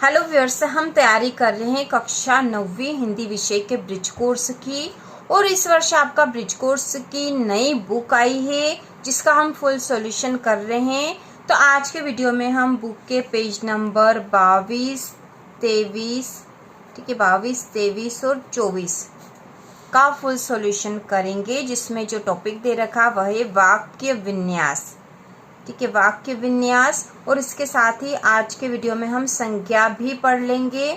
Hello viewers, हम तैयारी कर रहे हैं कक्षा 9वीं हिंदी विषय के ब्रिज कोर्स की। और इस वर्ष आपका ब्रिज कोर्स की नई बुक आई है जिसका हम फुल सॉल्यूशन कर रहे हैं। तो आज के वीडियो में हम बुक के पेज नंबर 22, 23, ठीक है, 22, 23 और 24 का फुल सॉल्यूशन करेंगे, जिसमें जो टॉपिक दे रखा वह है वाक्य विन्यास। ठीक है, वाक्य विन्यास। और इसके साथ ही आज के वीडियो में हम संज्ञा भी पढ़ लेंगे,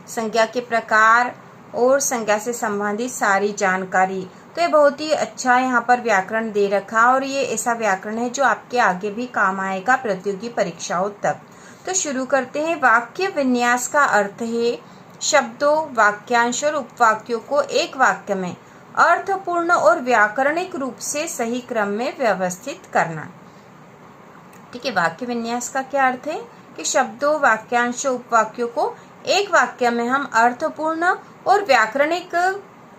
संज्ञा के प्रकार और संज्ञा से संबंधित सारी जानकारी। तो ये बहुत ही अच्छा यहाँ पर व्याकरण दे रखा, और ये ऐसा व्याकरण है जो आपके आगे भी काम आएगा प्रतियोगी परीक्षाओं तक। तो शुरू करते हैं। वाक्य विन्यास का अर्थ है शब्दों, वाक्यांश और उपवाक्यों को एक वाक्य में अर्थपूर्ण और व्याकरणिक रूप से सही क्रम में व्यवस्थित करना। ठीक है, वाक्य विन्यास का क्या अर्थ है कि शब्दों, वाक्यांशों, उपवाक्यों को एक वाक्य में हम अर्थपूर्ण और व्याकरणिक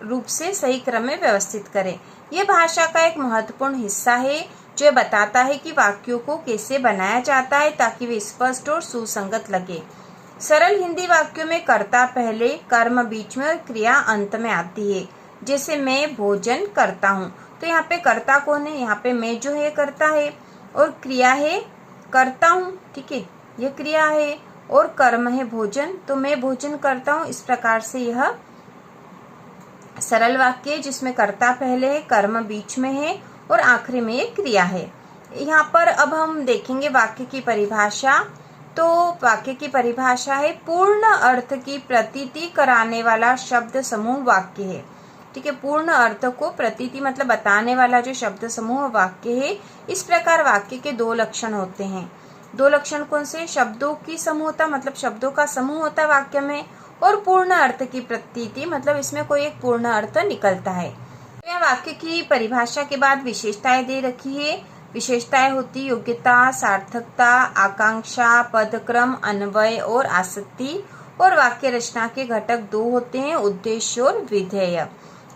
रूप से सही क्रम में व्यवस्थित करें। यह भाषा का एक महत्वपूर्ण हिस्सा है जो बताता है कि वाक्यों को कैसे बनाया जाता है ताकि वे स्पष्ट और सुसंगत लगे। सरल हिंदी वाक्यों में कर्ता पहले, कर्म बीच में और क्रिया अंत में आती है। जैसे मैं भोजन करता हूँ, तो यहाँ पे कर्ता कौन है? यहाँ पे मैं जो है कर्ता है, और क्रिया है करता हूँ। ठीक है, यह क्रिया है, और कर्म है भोजन, तो मैं भोजन करता हूँ। इस प्रकार से यह सरल वाक्य है जिसमें कर्ता पहले है, कर्म बीच में है और आखिरी में ये क्रिया है। यहाँ पर अब हम देखेंगे वाक्य की परिभाषा। तो वाक्य की परिभाषा है पूर्ण अर्थ की प्रतीति कराने वाला शब्द समूह वाक्य है। ठीक है, पूर्ण अर्थ को प्रतीति मतलब बताने वाला जो शब्द समूह वाक्य है। इस प्रकार वाक्य के दो लक्षण होते हैं। दो लक्षण कौन से? शब्दों की समूहता मतलब शब्दों का समूह होता है वाक्य में, और पूर्ण अर्थ की प्रतीति मतलब इसमें कोई एक पूर्ण अर्थ निकलता है। तो यह वाक्य की परिभाषा के बाद विशेषताएं दे रखी है। विशेषताएं होती योग्यता, सार्थकता, आकांक्षा, पदक्रम, अन्वय और आसक्ति। और वाक्य रचना के घटक दो होते हैं, उद्देश्य और विधेय।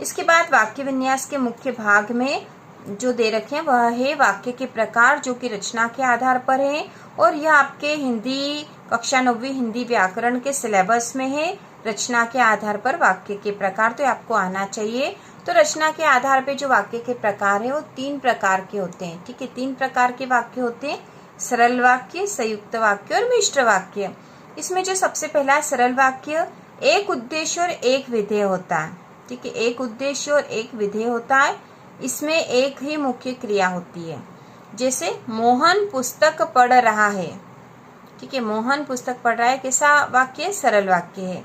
इसके बाद वाक्य विन्यास के मुख्य भाग में जो दे रखे हैं वह है वाक्य के प्रकार, जो कि रचना के आधार पर है। और यह आपके हिंदी कक्षा 9वीं हिंदी व्याकरण के सिलेबस में है। रचना के आधार पर वाक्य के प्रकार तो आपको आना चाहिए। तो रचना के आधार पर जो वाक्य के प्रकार है वो 3 प्रकार के होते हैं। ठीक है, 3 प्रकार के वाक्य होते हैं, सरल वाक्य, संयुक्त वाक्य और मिश्र वाक्य। इसमें जो सबसे पहला सरल वाक्य, एक उद्देश्य और एक विधेय होता है। ठीक है, एक उद्देश्य और एक विधेय होता है। इसमें एक ही मुख्य क्रिया होती है। जैसे मोहन पुस्तक पढ़ रहा है। ठीक है, मोहन पुस्तक पढ़ रहा है कैसा वाक्य? सरल वाक्य है।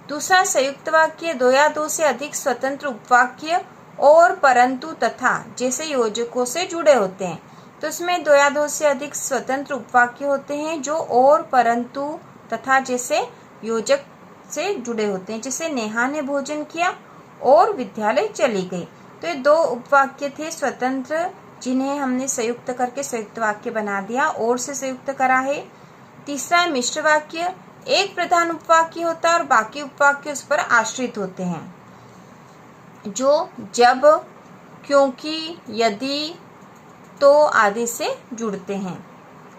दूसरा संयुक्त वाक्य, दो या दो से अधिक स्वतंत्र उपवाक्य और परंतु तथा जैसे योजकों से जुड़े होते हैं। तो इसमें दो या दो से अधिक स्वतंत्र उपवाक्य होते हैं जो और, परंतु, तथा जैसे योजक से जुड़े होते हैं। जैसे नेहा ने भोजन किया और विद्यालय चली गई। तो ये दो उपवाक्य थे स्वतंत्र, जिन्हें हमने संयुक्त करके संयुक्त वाक्य बना दिया, और से संयुक्त करा है। तीसरा है मिश्र वाक्य, एक प्रधान उपवाक्य होता है और बाकी उपवाक्य उस पर आश्रित होते हैं, जो जब, क्योंकि, यदि, तो आदि से जुड़ते हैं।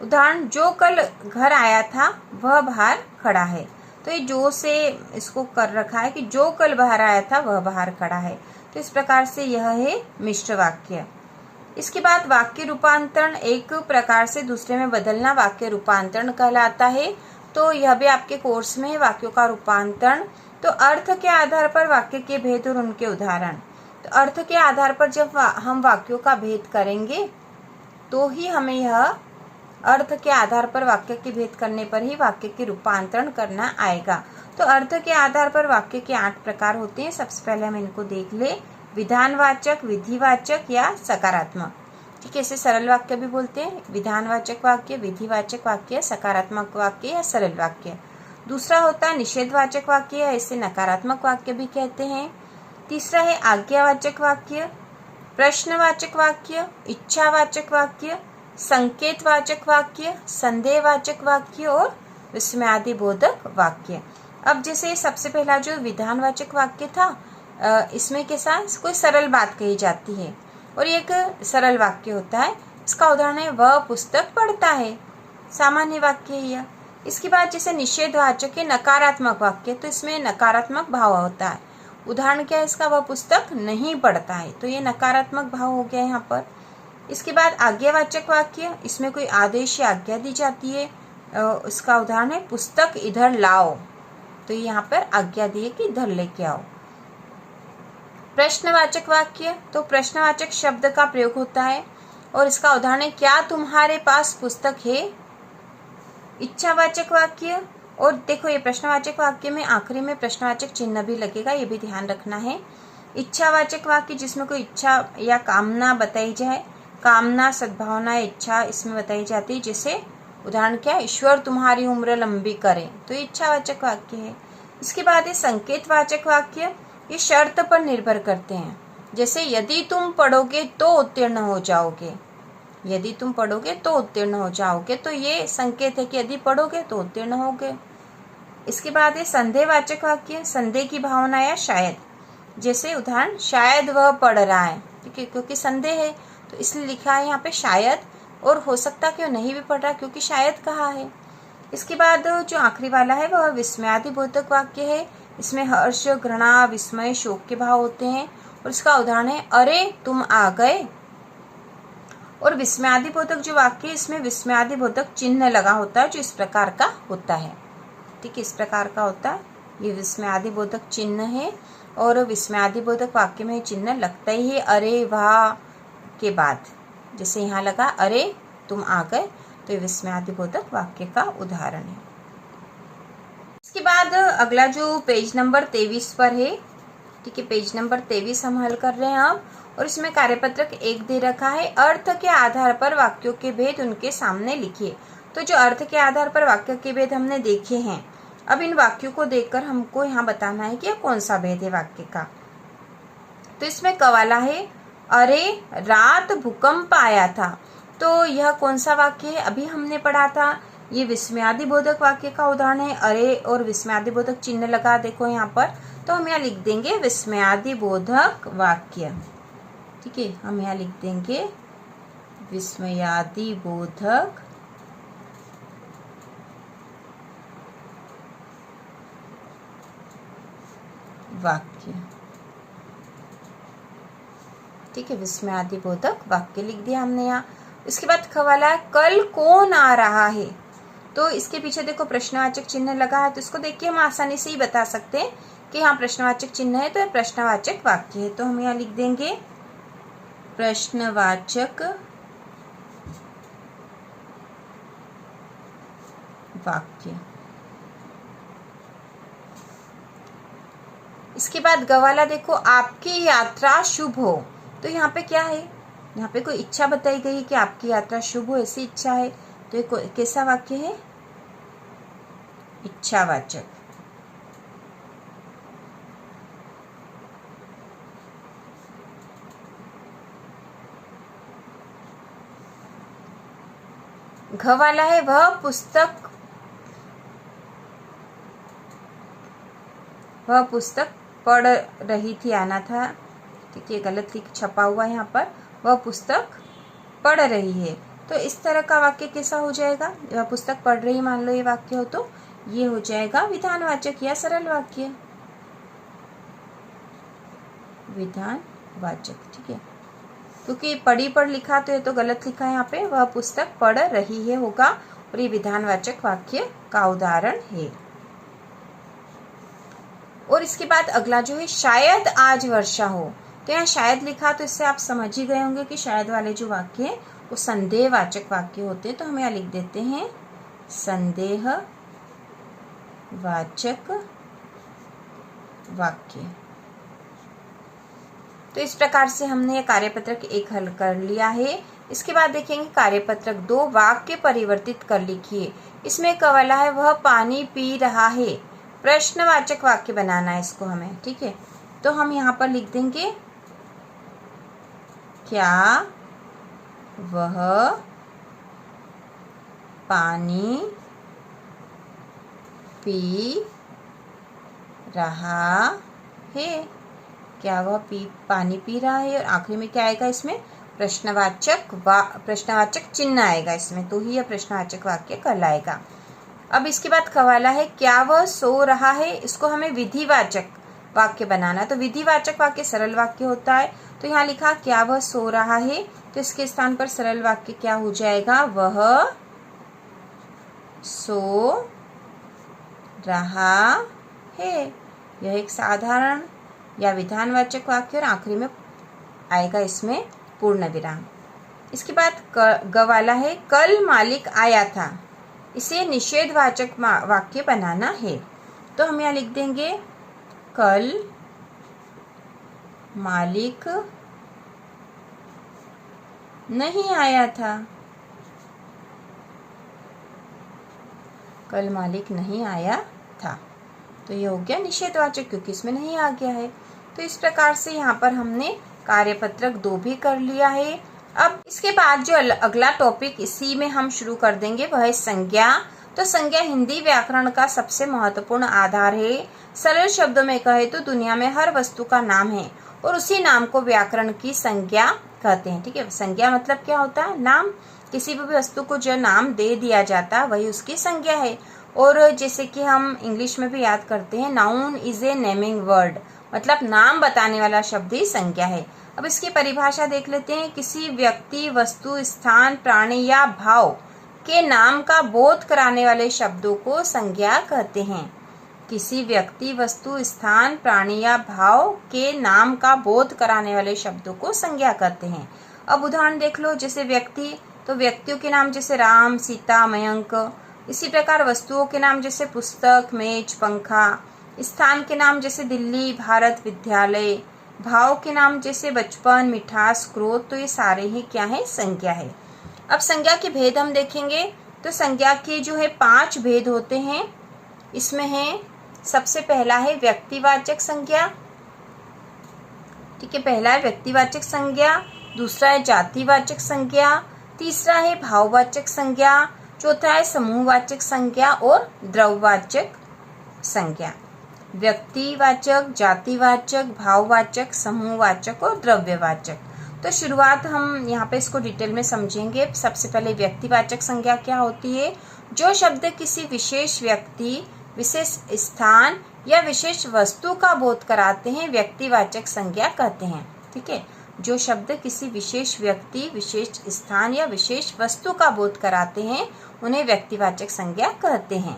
उदाहरण, जो कल घर आया था वह बाहर खड़ा है। तो ये जो से इसको कर रखा है कि जो कल बाहर आया था वह बाहर खड़ा है। तो इस प्रकार से यह है मिश्र वाक्य। इसके बाद वाक्य रूपांतरण, एक प्रकार से दूसरे में बदलना वाक्य रूपांतरण कहलाता है। तो यह भी आपके कोर्स में है, वाक्यों का रूपांतरण। तो अर्थ के आधार पर वाक्य के भेद और उनके उदाहरण। तो अर्थ के आधार पर जब हम वाक्यों का भेद करेंगे तो ही हमें यह अर्थ के आधार पर वाक्य के भेद करने पर ही वाक्य के रूपांतरण करना आएगा। तो अर्थ के आधार पर वाक्य के 8 प्रकार होते हैं। सबसे पहले हम इनको देख ले। विधानवाचक, विधिवाचक या सकारात्मक। ठीक है, इसे सरल वाक्य भी बोलते हैं। विधानवाचक वाक्य, विधिवाचक वाक्य, सकारात्मक वाक्य या सरल वाक्य। दूसरा होता है निषेधवाचक वाक्य, या इसे नकारात्मक वाक्य भी कहते हैं। तीसरा है आज्ञावाचक वाक्य, प्रश्नवाचक वाक्य, इच्छावाचक वाक्य, संकेतवाचक वाक्य, संदेहवाचक वाक्य और विस्मयादिबोधक वाक्य। अब जैसे सबसे पहला जो विधानवाचक वाक्य था, इसमें के साथ कोई सरल बात कही जाती है और ये एक सरल वाक्य होता है। इसका उदाहरण है वह पुस्तक पढ़ता है, सामान्य वाक्य है यह। इसके बाद जैसे निषेधवाचक है नकारात्मक वाक्य, तो इसमें नकारात्मक भाव होता है। उदाहरण क्या है इसका, वह पुस्तक नहीं पढ़ता है, तो ये नकारात्मक भाव हो गया यहाँ पर। इसके बाद आज्ञावाचक वाक्य, इसमें कोई आदेश या आज्ञा दी जाती है। इसका उदाहरण है पुस्तक इधर लाओ, तो यहाँ पर आज्ञा दी है कि इधर लेके आओ। प्रश्नवाचक वाक्य, तो प्रश्नवाचक शब्द का प्रयोग होता है और इसका उदाहरण है क्या तुम्हारे पास पुस्तक है। इच्छावाचक वाक्य, और देखो ये प्रश्नवाचक वाक्य में आखिरी में प्रश्नवाचक चिन्ह भी लगेगा, ये भी ध्यान रखना है। इच्छावाचक वाक्य जिसमें कोई इच्छा या कामना बताई जाए, कामना सद्भावना इच्छा इसमें बताई जाती है। जैसे उदाहरण क्या है, ईश्वर तुम्हारी उम्र लंबी करे, तो ये इच्छावाचक वाक्य है। इसके बाद ये संकेतवाचक वाक्य, ये शर्त पर निर्भर करते हैं। जैसे यदि तुम पढ़ोगे तो उत्तीर्ण हो जाओगे, यदि तुम पढ़ोगे तो उत्तीर्ण हो जाओगे, तो ये संकेत है कि यदि पढ़ोगे तो उत्तीर्ण होगे। इसके बाद ये संदेहवाचक वाक्य, संदेह की भावना या शायद, जैसे उदाहरण शायद वह पढ़ रहा है, ठीक है, क्योंकि संदेह है तो इसलिए लिखा है यहाँ पे शायद, और हो सकता कि वो नहीं भी पढ़ रहा क्योंकि शायद कहा है। इसके बाद जो आखिरी वाला है वह विस्मयादिबोधक वाक्य है। इसमें हर्ष, घृणा, विस्मय, शोक के भाव होते हैं और इसका उदाहरण है अरे तुम आ गए। और विस्मयादिबोधक जो वाक्य है इसमें विस्मयादिबोधक चिन्ह लगा होता है जो इस प्रकार का होता है, ठीक है, इस प्रकार का होता है, ये विस्मयादिबोधक चिन्ह है। और विस्मयादिबोधक वाक्य में चिन्ह लगता ही है अरे वाह के बाद, जैसे यहाँ लगा अरे तुम आ गए, तो ये विस्मयादिबोधक वाक्य का उदाहरण है। इसके बाद अगला जो पेज नंबर 23 पर है, ठीक है, पेज नंबर 23 हम हल कर रहे हैं अब, और इसमें कार्यपत्रक 1 दे रखा है, अर्थ के आधार पर वाक्यों के भेद उनके सामने लिखिए। तो जो अर्थ के आधार पर वाक्यों के भेद हमने देखे हैं, अब इन वाक्यों को देखकर हमको यहाँ बताना है कि कौन सा भेद है वाक्य का। तो इसमें कवाला है अरे रात भूकंप आया था, तो यह कौन सा वाक्य है, अभी हमने पढ़ा था, ये विस्मयादिबोधक वाक्य का उदाहरण है। अरे और विस्मयादिबोधक चिन्ह लगा देखो यहाँ पर, तो हम यहाँ लिख देंगे विस्मयादिबोधक वाक्य, ठीक है, हम यहाँ लिख देंगे विस्मयादिबोधक वाक्य, ठीक है, विस्मयादिबोधक वाक्य लिख दिया हमने यहाँ। इसके बाद खवाला है कल कौन आ रहा है, तो इसके पीछे देखो प्रश्नवाचक चिन्ह लगा है, तो इसको देख के हम आसानी से ही बता सकते हैं कि हाँ प्रश्नवाचक चिन्ह है तो यह प्रश्नवाचक वाक्य है। तो हम यहाँ लिख देंगे प्रश्नवाचक वाक्य। इसके बाद गवाला देखो आपकी यात्रा शुभ हो, तो यहाँ पे क्या है, यहाँ पे कोई इच्छा बताई गई है कि आपकी यात्रा शुभ हो, ऐसी इच्छा है, तो ये कैसा वाक्य है, इच्छावाचक। घ वाला है वह पुस्तक पढ़ रही थी, आना था, ठीक है, गलत लिख छपा हुआ है यहाँ पर, वह पुस्तक पढ़ रही है, तो इस तरह का वाक्य कैसा हो जाएगा, वह पुस्तक पढ़ रही मान लो ये वाक्य हो, तो ये हो जाएगा विधानवाचक या सरल वाक्य, विधानवाचक, ठीक है, क्योंकि पढ़ी पढ़ लिखा तो ये तो गलत लिखा है यहाँ पे, वह पुस्तक पढ़ रही है होगा, और ये विधानवाचक वाक्य का उदाहरण है। और इसके बाद अगला जो है शायद आज वर्षा हो, तो यहाँ शायद लिखा तो इससे आप समझ ही गए होंगे कि शायद वाले जो वाक्य है वो संदेहवाचक वाक्य होते हैं, तो हम यहाँ लिख देते हैं संदेहवाचक वाक्य। तो इस प्रकार से हमने ये कार्यपत्रक 1 हल कर लिया है। इसके बाद देखेंगे कार्यपत्रक 2 वाक्य परिवर्तित कर लिखिए। इसमें कवाला है वह पानी पी रहा है, प्रश्नवाचक वाक्य बनाना है इसको हमें, ठीक है, तो हम यहाँ पर लिख देंगे क्या वह पानी पी रहा है, क्या वह पानी पी रहा है, और आखिरी में क्या आएगा इसमें प्रश्नवाचक चिन्ह आएगा इसमें, तो ही यह प्रश्नवाचक वाक्य कहलाएगा। अब इसके बाद क वाला है क्या वह सो रहा है, इसको हमें विधिवाचक वाक्य बनाना। तो विधिवाचक वाक्य सरल वाक्य होता है, तो यहाँ लिखा क्या वह सो रहा है, तो इसके स्थान पर सरल वाक्य क्या हो जाएगा, वह सो रहा है। यह एक साधारण या विधानवाचक वाक्य और आखिरी में आएगा इसमें पूर्ण विराम। इसके बाद ग वाला है कल मालिक आया था, इसे निषेधवाचक वाक्य बनाना है। तो हम यहाँ लिख देंगे कल मालिक नहीं आया था, कल मालिक नहीं आया था, तो ये हो गया निषेधवाचक क्योंकि इसमें नहीं आ गया है। तो इस प्रकार से यहाँ पर हमने कार्यपत्रक 2 भी कर लिया है। अब इसके बाद जो अगला टॉपिक इसी में हम शुरू कर देंगे वह है संज्ञा। तो संज्ञा हिंदी व्याकरण का सबसे महत्वपूर्ण आधार है। सरल शब्दों में कहे तो दुनिया में हर वस्तु का नाम है और उसी नाम को व्याकरण की संज्ञा कहते हैं। ठीक है, संज्ञा मतलब क्या होता है, नाम। किसी भी वस्तु को जो नाम दे दिया जाता है वही उसकी संज्ञा है। और जैसे कि हम इंग्लिश में भी याद करते हैं, noun is a naming word, मतलब नाम बताने वाला शब्द ही संज्ञा है। अब इसकी परिभाषा देख लेते हैं। किसी व्यक्ति, वस्तु, स्थान, प्राणी या भाव के नाम का बोध कराने वाले शब्दों को संज्ञा कहते हैं। किसी व्यक्ति, वस्तु, स्थान, प्राणी या भाव के नाम का बोध कराने वाले शब्दों को संज्ञा कहते हैं। अब उदाहरण देख लो, जैसे व्यक्ति, तो व्यक्तियों के नाम जैसे राम, सीता, मयंक। इसी प्रकार वस्तुओं के नाम जैसे पुस्तक, मेज, पंखा। स्थान के नाम जैसे दिल्ली, भारत, विद्यालय। भाव के नाम जैसे बचपन, मिठास, क्रोध। तो ये सारे ही क्या है, संज्ञा है। अब संज्ञा के भेद हम देखेंगे। तो संज्ञा के जो है 5 भेद होते हैं। इसमें है, सबसे पहला है व्यक्तिवाचक संज्ञा। ठीक है, पहला है व्यक्तिवाचक संज्ञा, दूसरा है जातिवाचक संज्ञा, तीसरा है भाववाचक संज्ञा, चौथा है समूहवाचक संज्ञा और द्रव्यवाचक संज्ञा। व्यक्तिवाचक, जातिवाचक, भाववाचक, समूहवाचक और द्रव्यवाचक। तो शुरुआत हम यहाँ पे इसको डिटेल में समझेंगे। सबसे पहले व्यक्तिवाचक संज्ञा क्या होती है, जो शब्द किसी विशेष व्यक्ति, विशेष स्थान या विशेष वस्तु का बोध कराते हैं व्यक्तिवाचक संज्ञा कहते हैं। ठीक है, जो शब्द किसी विशेष व्यक्ति, विशेष स्थान या विशेष वस्तु का बोध कराते हैं उन्हें व्यक्तिवाचक संज्ञा कहते हैं।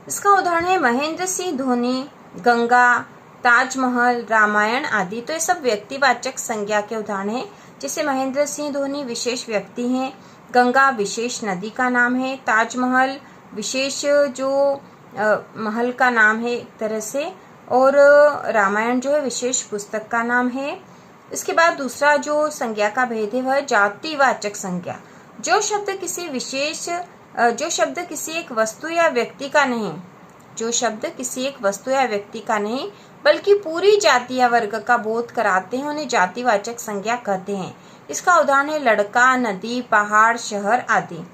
इसका उदाहरण है महेंद्र सिंह धोनी, गंगा, ताजमहल, रामायण आदि। तो ये सब व्यक्तिवाचक संज्ञा के उदाहरण हैं। जैसे महेंद्र सिंह धोनी विशेष व्यक्ति हैं, गंगा विशेष नदी का नाम है, ताजमहल विशेष जो महल का नाम है एक तरह से, और रामायण जो है विशेष पुस्तक का नाम है। इसके बाद दूसरा जो संज्ञा का भेद है वह जातिवाचक संज्ञा। जो शब्द किसी एक वस्तु या व्यक्ति का नहीं, जो शब्द किसी एक वस्तु या व्यक्ति का नहीं बल्कि पूरी जाति या वर्ग का बोध कराते हैं उन्हें जातिवाचक संज्ञा कहते हैं। इसका उदाहरण है लड़का, नदी, पहाड़, शहर आदि।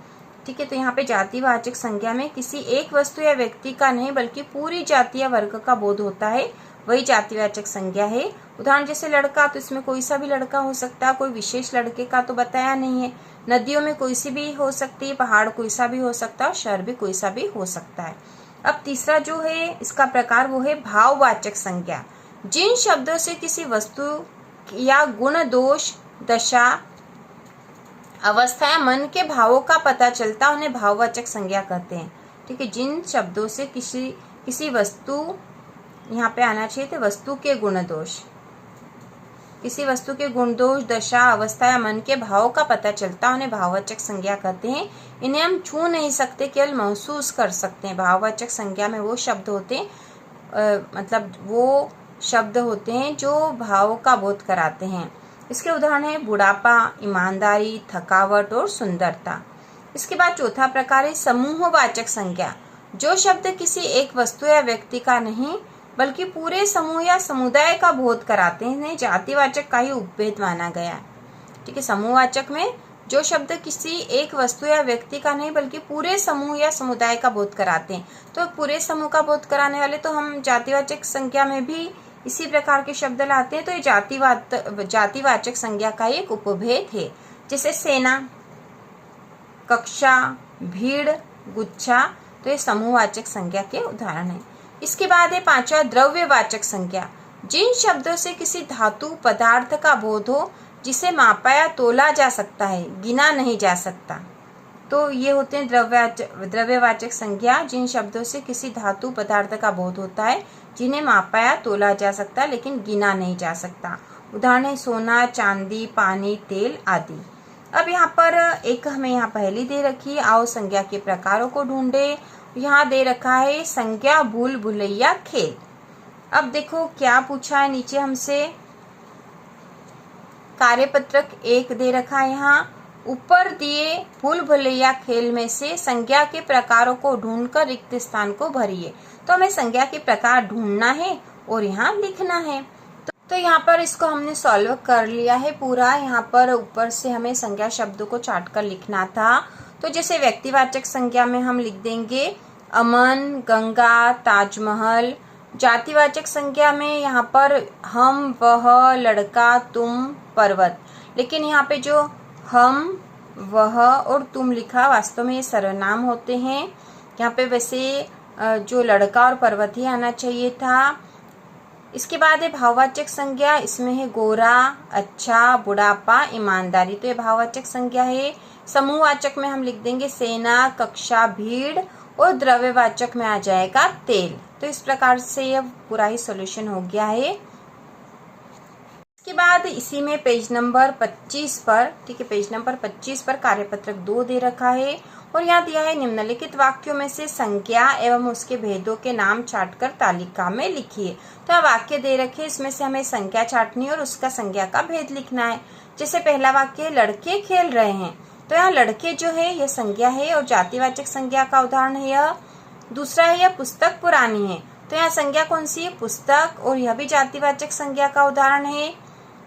ठीक है, तो यहाँ पे जातिवाचक संज्ञा में किसी एक वस्तु या व्यक्ति का नहीं बल्कि पूरी जाति या वर्ग का बोध होता है, वही जातिवाचक संज्ञा है। उदाहरण जैसे लड़का, तो इसमें कोई सा भी लड़का हो सकता है, कोई विशेष लड़के का तो बताया नहीं है। नदियों में कोई सी भी हो सकती है, पहाड़ कोई सा भी हो सकता है, शहर भी कोई सा भी हो सकता है। अब तीसरा जो है इसका प्रकार वो है भाववाचक संज्ञा। जिन शब्दों से किसी वस्तु या गुण, दोष, दशा, अवस्था या मन के भावों का पता चलता उन्हें भाववाचक संज्ञा कहते हैं। ठीक है, जिन शब्दों से किसी वस्तु, यहाँ पे आना चाहिए थे वस्तु के गुण दोष, किसी वस्तु के गुण दोष, दशा, अवस्था या मन के भावों का पता चलता उन्हें भाववाचक संज्ञा कहते हैं। इन्हें हम छू नहीं सकते, केवल महसूस कर सकते हैं। भाववाचक संज्ञा में वो शब्द होते हैं, मतलब वो शब्द होते हैं जो भाव का बोध कराते हैं। इसके उदाहरण है बुढ़ापा, ईमानदारी, थकावट और सुंदरता। इसके बाद चौथा प्रकार है समूहवाचक संज्ञा। जो शब्द किसी एक वस्तु या व्यक्ति का नहीं बल्कि पूरे समूह या समुदाय का बोध कराते हैं इन्हें जातिवाचक का ही उपभेद माना गया। ठीक है, समूहवाचक में जो शब्द किसी एक वस्तु या व्यक्ति का नहीं बल्कि पूरे समूह या समुदाय का बोध कराते हैं, तो पूरे समूह का बोध कराने वाले तो हम जातिवाचक संज्ञा में भी इसी प्रकार के शब्द लाते हैं। तो ये जातिवाचक संज्ञा का एक उपभेद है। जैसे सेना, कक्षा, भीड़, गुच्छा। तो तो ये समूहवाचक संज्ञा के उदाहरण है। इसके बाद है पांचवा द्रव्यवाचक संज्ञा, जिन शब्दों से किसी धातु पदार्थ का बोध हो जिसे मापा या तोला जा सकता है, गिना नहीं जा सकता। तो ये होते हैं द्रव्यवाचक संज्ञा, जिन शब्दों से किसी धातु पदार्थ का बोध होता है जिन्हें मापा या तोला जा सकता है लेकिन गिना नहीं जा सकता। उदाहरण है सोना, चांदी, पानी, तेल आदि। अब यहाँ पर एक हमें यहाँ पहली दे रखी है, आओ संज्ञा के प्रकारों को ढूंढे। यहाँ दे रखा है संज्ञा भूल भुलैया खेल। अब देखो क्या पूछा है नीचे हमसे, कार्यपत्रक 1 दे रखा है। यहाँ ऊपर दिए भूल भुलैया खेल में से संज्ञा के प्रकारों को ढूंढकर रिक्त स्थान को भरिए। तो हमें संज्ञा के प्रकार ढूंढना है और यहाँ लिखना है। तो यहाँ पर इसको हमने सॉल्व कर लिया है पूरा। यहाँ पर ऊपर से हमें संज्ञा शब्दों को चाट कर लिखना था। तो जैसे व्यक्तिवाचक संज्ञा में हम लिख देंगे अमन, गंगा, ताजमहल। जातिवाचक संज्ञा में यहाँ पर हम, वह, लड़का, तुम, पर्वत। लेकिन यहाँ पे जो हम, वह और तुम लिखा वास्तव में ये सर्वनाम होते हैं। यहाँ पे वैसे जो लड़का और पर्वत ही आना चाहिए था। इसके बाद है भाववाचक संज्ञा, इसमें है गोरा, अच्छा, बुढ़ापा, ईमानदारी। तो ये भाववाचक संज्ञा है। समूहवाचक में हम लिख देंगे सेना, कक्षा, भीड़ और द्रव्यवाचक में आ जाएगा तेल। तो इस प्रकार से यह पूरा ही सॉल्यूशन हो गया है। इसके बाद इसी में पेज नंबर 25 पर, ठीक है, पेज नंबर 25 पर कार्यपत्रक 2 दे रखा है और यहाँ दिया है निम्नलिखित वाक्यों में से संज्ञा एवं उसके भेदों के नाम छांटकर तालिका में लिखिए। तो यहाँ वाक्य दे रखे, इसमें से हमें संज्ञा छांटनी और उसका संज्ञा का भेद लिखना है। जैसे पहला वाक्य लड़के खेल रहे हैं, तो यहाँ लड़के जो है यह संज्ञा है और जातिवाचक संज्ञा का उदाहरण है यह। दूसरा है यह पुस्तक पुरानी है, तो यहाँ संज्ञा कौन सी है, पुस्तक, और यह भी जातिवाचक संज्ञा का उदाहरण है।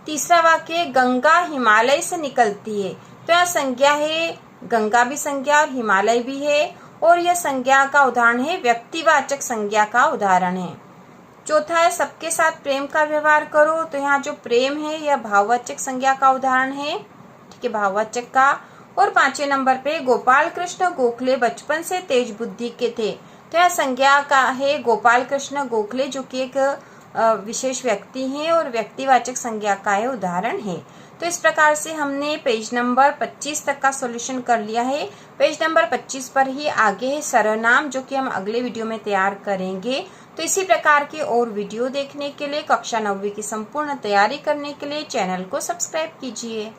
तीसरा वाक्य गंगा हिमालय से निकलती है, तो यह संज्ञा है, गंगा भी संज्ञा और हिमालय भी है, और यह संज्ञा का उदाहरण है, व्यक्तिवाचक संज्ञा का उदाहरण है। चौथा है सबके साथ प्रेम का व्यवहार करो, तो यहाँ जो प्रेम है यह भाववाचक संज्ञा का उदाहरण है, ठीक है, भाववाचक का। और 5वें नंबर पे गोपाल कृष्ण गोखले बचपन से तेज बुद्धि के थे, तो यह संज्ञा का है गोपाल कृष्ण गोखले, जो कि एक विशेष व्यक्ति हैं और व्यक्तिवाचक संज्ञा का है उदाहरण है। तो इस प्रकार से हमने पेज नंबर 25 तक का सॉल्यूशन कर लिया है। पेज नंबर 25 पर ही आगे है सर्वनाम, जो कि हम अगले वीडियो में तैयार करेंगे। तो इसी प्रकार के और वीडियो देखने के लिए, कक्षा 9वीं की संपूर्ण तैयारी करने के लिए चैनल को सब्सक्राइब कीजिए।